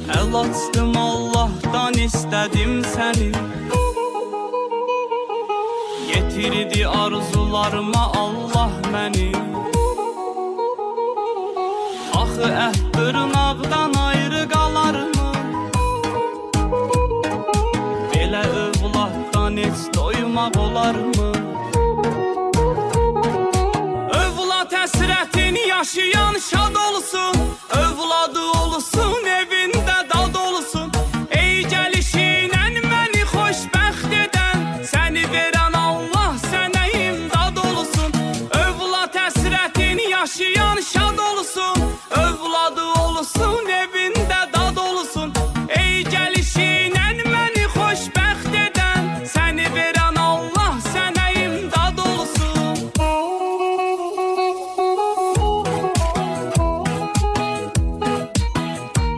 El açdım Allah'tan istedim seni. Getirdi arzularıma Allah məni. Axı ət dırnaqdan ayrı qalarmı? Belə övladdan heç doymaq olarmı?